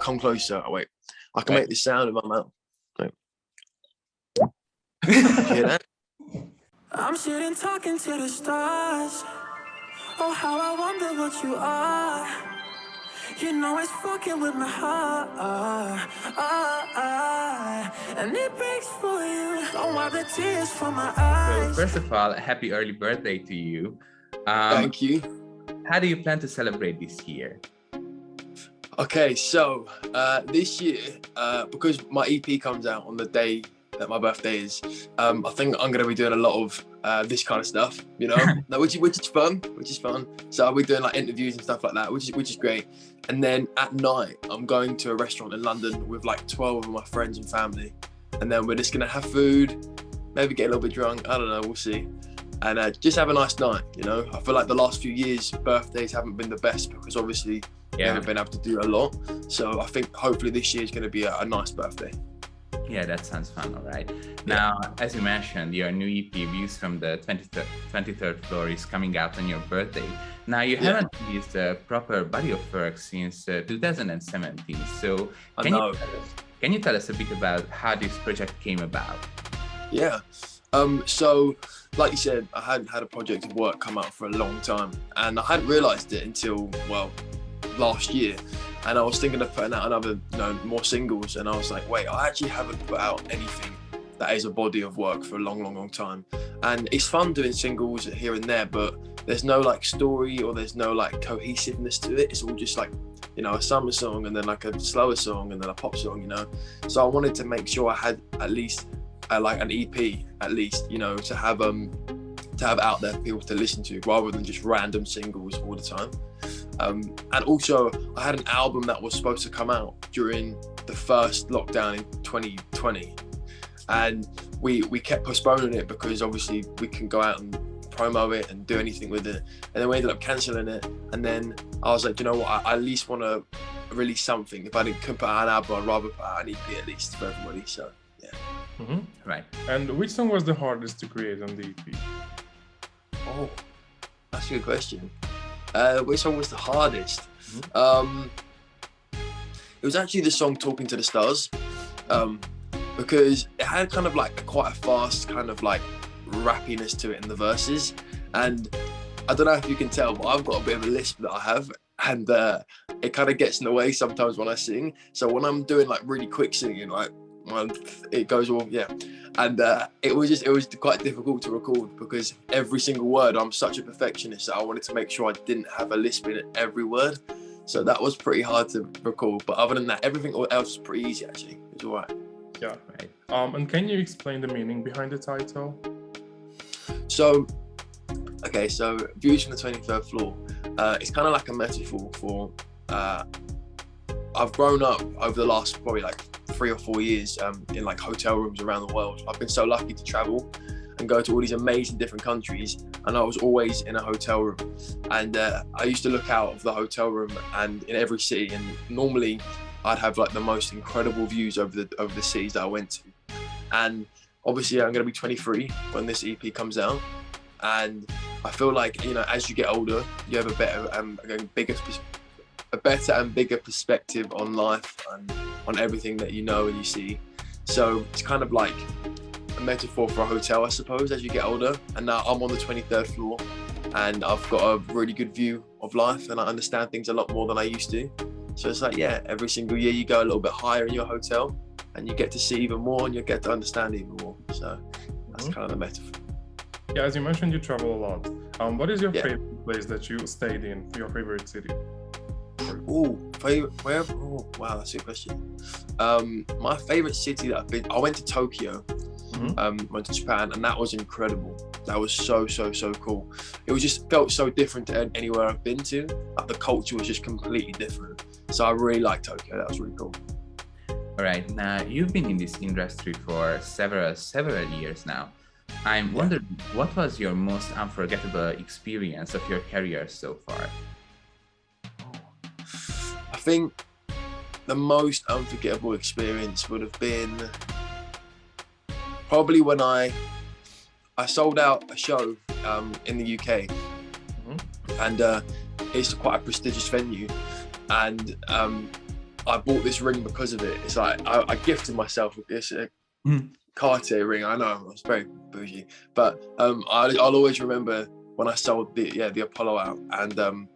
come closer. Oh, wait. I can make this sound in my mouth. Wait. Hear that? I'm sitting talking to the stars. Oh, how I wonder what you are. You know it's fucking with my heart. And it breaks for you. Don't wipe the tears from my eyes. So first of all, happy early birthday to you. Thank you. How do you plan to celebrate this year? Okay, so this year, because my EP comes out on the day that my birthday is, I think I'm going to be doing a lot of this kind of stuff, you know, which is fun. So I'll be doing like interviews and stuff like that, which is great. And then at night, I'm going to a restaurant in London with like 12 of my friends and family. And then we're just going to have food, maybe get a little bit drunk. I don't know, we'll see. And just have a nice night, you know. I feel like the last few years, birthdays haven't been the best because obviously I haven't been able to do a lot. So I think hopefully this year is going to be a nice birthday. Yeah, that sounds fun, all right. Now, as you mentioned, your new EP, Views from the 23rd Floor, is coming out on your birthday. Now, you haven't released a proper body of work since 2017. So can you tell us a bit about how this project came about? Yeah. So, like you said, I hadn't had a project of work come out for a long time. And I hadn't realised it until, well, last year. And I was thinking of putting out another, more singles. And I was like, wait, I actually haven't put out anything that is a body of work for a long time. And it's fun doing singles here and there, but there's no like story or there's no like cohesiveness to it. It's all just like, a summer song and then like a slower song and then a pop song, So I wanted to make sure I had at least like an EP, at least, to have out there for people to listen to rather than just random singles all the time. And also I had an album that was supposed to come out during the first lockdown in 2020. And we kept postponing it because obviously we couldn't go out and promo it and do anything with it. And then we ended up cancelling it. And then I was like, you know what, I at least want to release something. If I couldn't put out an album, I'd rather put out an EP at least for everybody. So, yeah. Mm-hmm. Right. And which song was the hardest to create on the EP? Oh, that's a good question. Which song was the hardest? Mm-hmm. It was actually the song Talking to the Stars. Because it had kind of like quite a fast kind of like rappiness to it in the verses. And I don't know if you can tell, but I've got a bit of a lisp that I have. And it kind of gets in the way sometimes when I sing. So when I'm doing like really quick singing, like it goes all, And it was quite difficult to record because every single word, I'm such a perfectionist that I wanted to make sure I didn't have a lisp in every word. So that was pretty hard to record. But other than that, everything else was pretty easy actually. It was all right. Yeah, right. And can you explain the meaning behind the title? So Views from the 23rd Floor, it's kind of like a metaphor for, I've grown up over the last probably like 3 or 4 years in like hotel rooms around the world. I've been so lucky to travel and go to all these amazing different countries, and I was always in a hotel room. And I used to look out of the hotel room and in every city, and normally I'd have like the most incredible views over the cities that I went to. And obviously I'm going to be 23 when this EP comes out. And I feel like, as you get older, you have a better and bigger perspective on life and on everything that you know and you see. So it's kind of like a metaphor for a hotel, I suppose, as you get older. And now I'm on the 23rd floor and I've got a really good view of life and I understand things a lot more than I used to. So it's like, every single year you go a little bit higher in your hotel and you get to see even more and you get to understand even more. So that's kind of the metaphor. Yeah, as you mentioned, you travel a lot. What is your favorite place that you stayed in, your favorite city? Wow, that's a good question. My favorite city that I've been, I went to Tokyo, went to Japan, and that was incredible. That was so cool. It was just felt so different to anywhere I've been to. Like the culture was just completely different. So I really liked Tokyo. That was really cool. All right, now you've been in this industry for several years now. I'm wondering, what was your most unforgettable experience of your career so far? I think the most unforgettable experience would have been probably when I sold out a show in the UK, and it's quite a prestigious venue, and I bought this ring because of it. It's like I gifted myself with this Cartier ring. I know I was very bougie, but I'll always remember when I sold the Apollo out, and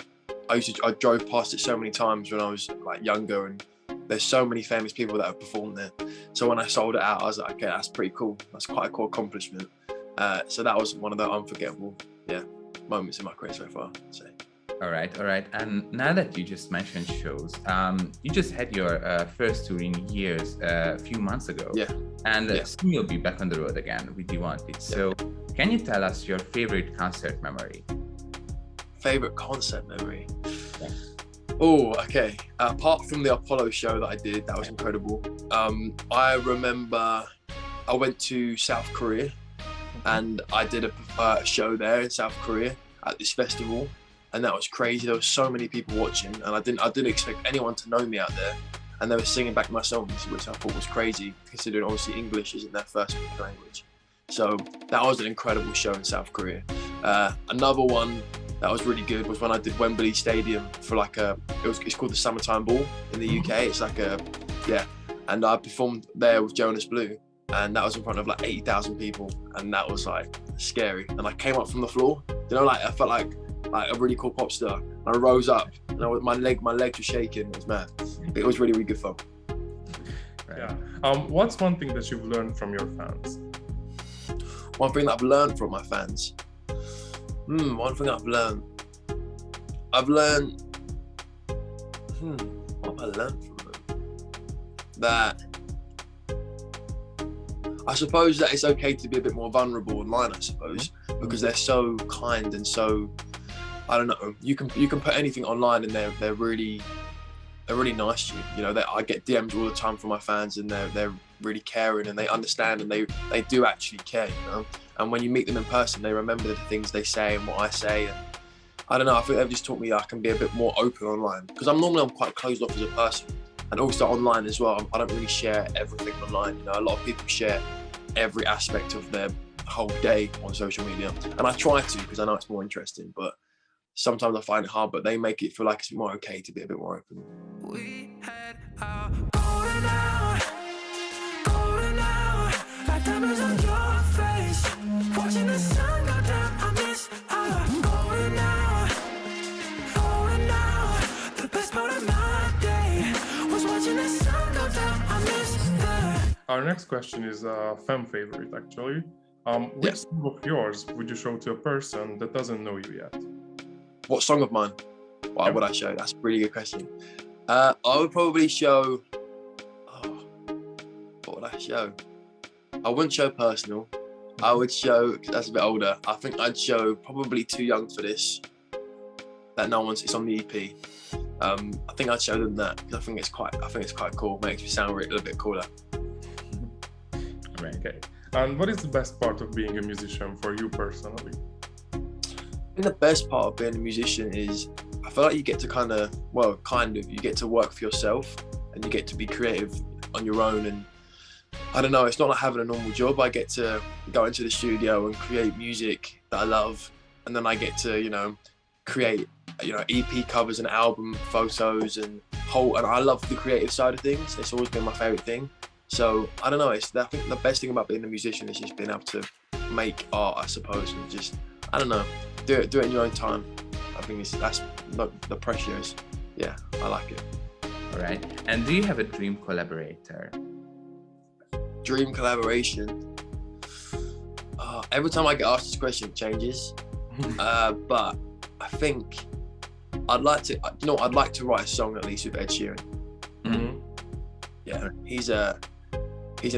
I drove past it so many times when I was like younger, and there's so many famous people that have performed there. So when I sold it out, I was like, okay, that's pretty cool. That's quite a cool accomplishment. So that was one of the unforgettable moments in my career so far, I'd say. All right. And now that you just mentioned shows, you just had your first tour in years a few months ago. Yeah. And soon you'll be back on the road again with You Want It. So can you tell us your favorite concert memory? Favorite concert memory? Yeah. Oh, okay. Apart from the Apollo show that I did, that was incredible. I remember I went to South Korea and I did a show there in South Korea at this festival. And that was crazy. There were so many people watching, and I didn't expect anyone to know me out there. And they were singing back my songs, which I thought was crazy, considering obviously English isn't their first language. So that was an incredible show in South Korea. Another one that was really good was when I did Wembley Stadium for it's called the Summertime Ball in the UK. It's like and I performed there with Jonas Blue, and that was in front of like 80,000 people, and that was like scary. And I came up from the floor, I felt like a really cool pop star. And I rose up, and my legs were shaking. It was mad. It was really, really good fun. Yeah. What's one thing that you've learned from your fans? One thing that I've learned from my fans. One thing I've learned. What have I learned from them? That I suppose that it's okay to be a bit more vulnerable online, I suppose, because they're so kind and so, I don't know, you can put anything online and they're really nice to you. I get DMs all the time from my fans, and they're really caring, and they understand, and they do actually care, And when you meet them in person, they remember the things they say and what I say. And I don't know, I think they've just taught me I can be a bit more open online, because I'm quite closed off as a person, and also online as well. I don't really share everything online. A lot of people share every aspect of their whole day on social media, and I try to, because I know it's more interesting, but sometimes I find it hard. But they make it feel like it's more okay to be a bit more open. We had our golden hour, like diamonds on your face. Watching the sun go down, I miss our golden hour. The best part of my day was watching the sun go down, I miss that. Our next question is a fan favorite, actually. Which song of yours would you show to a person that doesn't know you yet? What song of mine? Why would I show? That's a really good question. I would probably show. What would I show? I wouldn't show Personal. I would show, that's a bit older. I think I'd show probably Too Young for This. It's on the EP. I think I'd show them that, because I think it's quite cool. Makes me sound a little bit cooler. Okay. And what is the best part of being a musician for you personally? I think the best part of being a musician is, I feel like you get to you get to work for yourself, and you get to be creative on your own. And I don't know, it's not like having a normal job. I get to go into the studio and create music that I love, and then I get to, create, EP covers and album photos and I love the creative side of things. It's always been my favorite thing. So I don't know, I think the best thing about being a musician is just being able to make art, I suppose, and just, I don't know, do it in your own time. I think that's not the pressure is, I like it. All right. And do you have a dream collaborator? Dream collaboration? Every time I get asked this question, it changes. But I think I'd like to write a song at least with Ed Sheeran. Mm-hmm. Yeah, he's an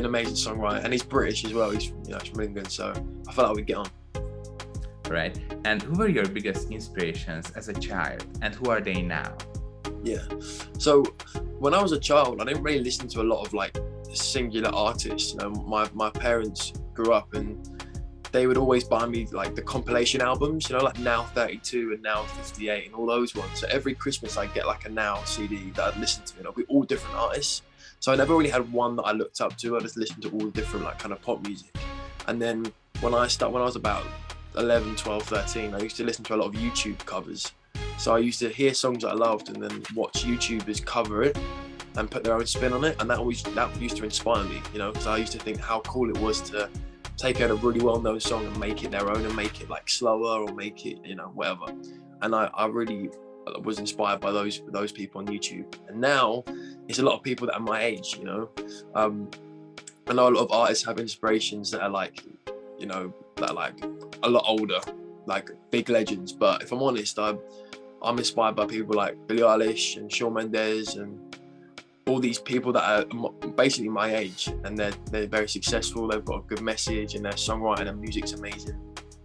amazing songwriter, and he's British as well. He's from England, so I feel like we'd get on. Right. And who were your biggest inspirations as a child, and who are they now? Yeah. So when I was a child, I didn't really listen to a lot of singular artists. My parents grew up, and they would always buy me the compilation albums, like Now 32 and Now 58 and all those ones. So every Christmas I'd get a Now CD that I'd listen to, and it'll be all different artists. So I never really had one that I looked up to. I just listened to all the different kind of pop music. And then when I was about 11, 12, 13, I used to listen to a lot of YouTube covers. So I used to hear songs that I loved and then watch YouTubers cover it. and put their own spin on it, and that used to inspire me, you know, because I used to think how cool it was to take out a really well-known song and make it their own, and make it like slower, or make it, you know, whatever. And I really was inspired by those people on YouTube. And now it's a lot of people that are my age, you know. I know a lot of artists have inspirations that are like, you know, that are like a lot older, like big legends. But if I'm honest, I'm inspired by people like Billie Eilish and Shawn Mendes and all these people that are basically my age, and they're very successful. They've got a good message, and their songwriting and music's amazing.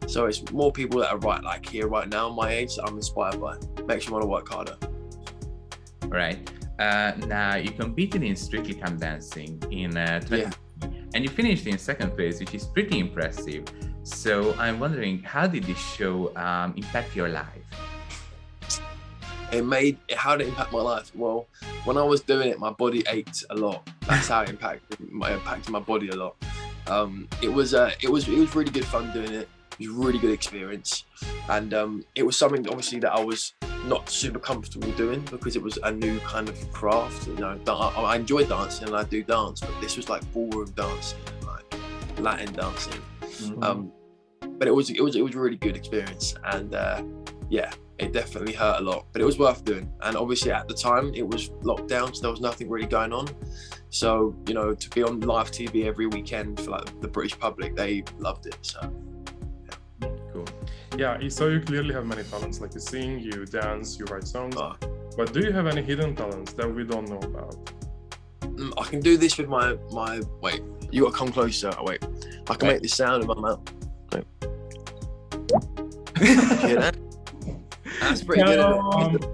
So it's more people that are like here right now, my age, that I'm inspired by. Makes me want to work harder. Right. Now you competed in Strictly Come Dancing in 2020, and you finished in second place, which is pretty impressive. So I'm wondering, how did this show impact your life? How did it impact my life? Well, when I was doing it, my body ached a lot. That's how it impacted my body a lot. It was really good fun doing it. It was a really good experience, and it was something obviously that I was not super comfortable doing, because it was a new kind of craft. You know, I enjoy dancing and I do dance, but this was like ballroom dancing, and like Latin dancing. But it was a really good experience, and yeah, it definitely hurt a lot, but it was worth doing. And obviously at the time it was locked down, so there was nothing really going on. So, you know, to be on live TV every weekend for like the British public, they loved it. So yeah. Cool. Yeah, so you clearly have many talents, like you sing, you dance, you write songs. But do you have any hidden talents that we don't know about? I can do this with my wait, you gotta come closer. Wait, I can make this sound in my mouth. Wait. Hear that? That's pretty good.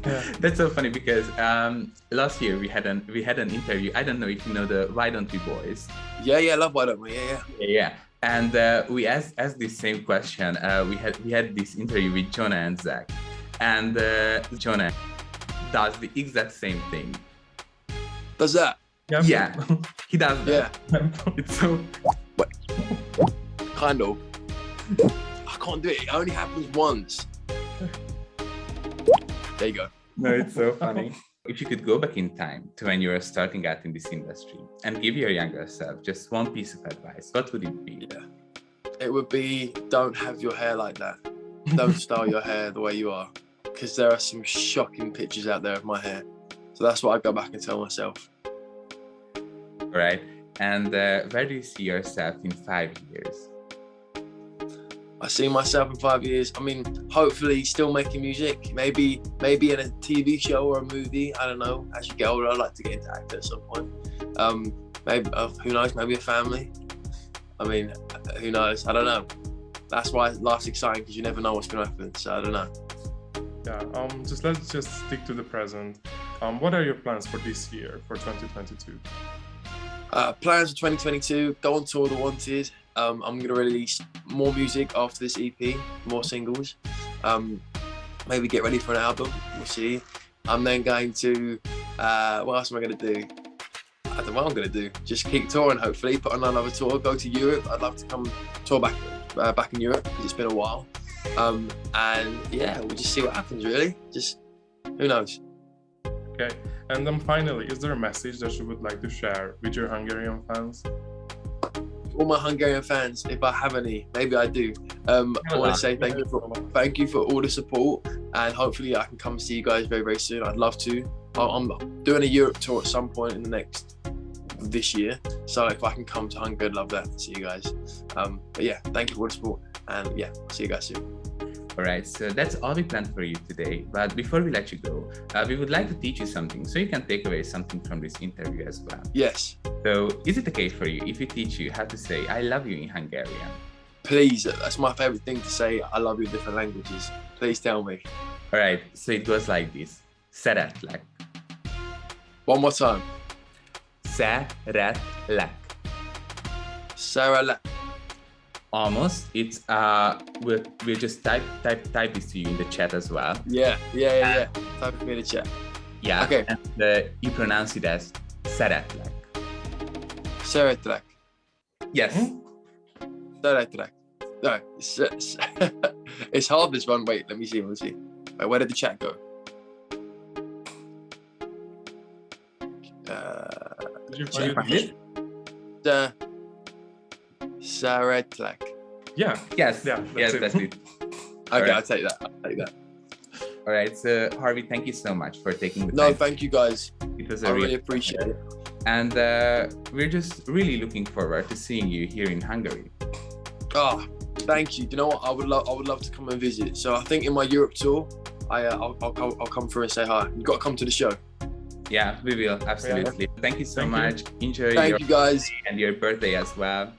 Yeah. That's so funny, because last year we had an interview. I don't know if you know the Why Don't We Boys. Yeah, I love Why Don't We. Yeah. And we asked the same question. We had this interview with Jonah and Zach, and Jonah does the exact same thing. Does that? Yeah, he does that. Yeah. It's so. Kind of. I can't do it. It only happens once. There you go. No, it's so funny. If you could go back in time to when you were starting out in this industry and give your younger self just one piece of advice, what would it be? Yeah. It would be, don't have your hair like that. Don't style your hair the way you are, because there are some shocking pictures out there of my hair. So that's what I go back and tell myself. All right. And where do you see yourself in 5 years? I see myself in 5 years. I mean, hopefully still making music, maybe in a TV show or a movie. I don't know. As you get older, I'd like to get into acting at some point. Maybe, who knows, maybe a family. I mean, who knows? I don't know. That's why life's exciting, because you never know what's going to happen. So I don't know. Yeah, let's just stick to the present. What are your plans for this year, for 2022? Plans for 2022, go on tour The Wanted. I'm going to release more music after this EP, more singles. Maybe get ready for an album, we'll see. I'm then going to, what else am I going to do? I don't know what I'm going to do. Just keep touring, hopefully, put on another tour, go to Europe. I'd love to come tour back in Europe, because it's been a while. And yeah, we'll just see what happens, really. Just, who knows? Okay, and then finally, is there a message that you would like to share with your Hungarian fans? All my Hungarian fans, if I have any, maybe I do. I want to say thank you for all the support, and hopefully I can come see you guys very, very soon. I'd love to. I'm doing a Europe tour at some point in this year, so if I can come to Hungary, I'd love that to see you guys. But yeah, thank you for the support, and yeah, I'll see you guys soon. All right, so that's all we planned for you today. But before we let you go, we would like to teach you something, so you can take away something from this interview as well. Yes. So is it okay for you if we teach you how to say I love you in Hungarian? Please, that's my favorite thing to say. I love you in different languages. Please tell me. All right, so it goes like this. Szeretlek. One more time. Szeretlek. Szeretlek. Almost. It's we'll just type this to you in the chat as well. Yeah. Type it in the chat. Yeah. Okay. And you pronounce it as szeretlek. Szeretlek. Yes. Szeretlek. No, it's hard, this one. Wait, let me see. Wait, where did the chat go? Did you Did you find find it? it? Saretlak. Yeah. Yes. Yeah, Yes, that's that's it. it. Okay, Alright. I'll take that. I'll take that. All right. So Harvey, thank you so much for taking the No, time. thank you guys. It was I a really real appreciate pleasure. it. And we're just really looking forward to seeing you here in Hungary. Oh, thank you. Do you know what? I would love to come and visit. So I think in my Europe tour, I'll come through and say hi. You've got to come to the show. Yeah, we will. Absolutely. Thank you so Thank you. much. Enjoy Thank your you guys. and your birthday as well.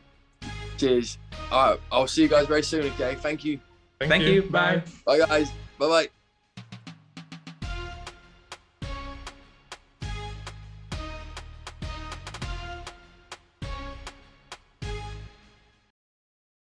Cheers. All right, I'll see you guys very soon. Okay. Thank you. Thank you. Bye. Bye guys. Bye bye.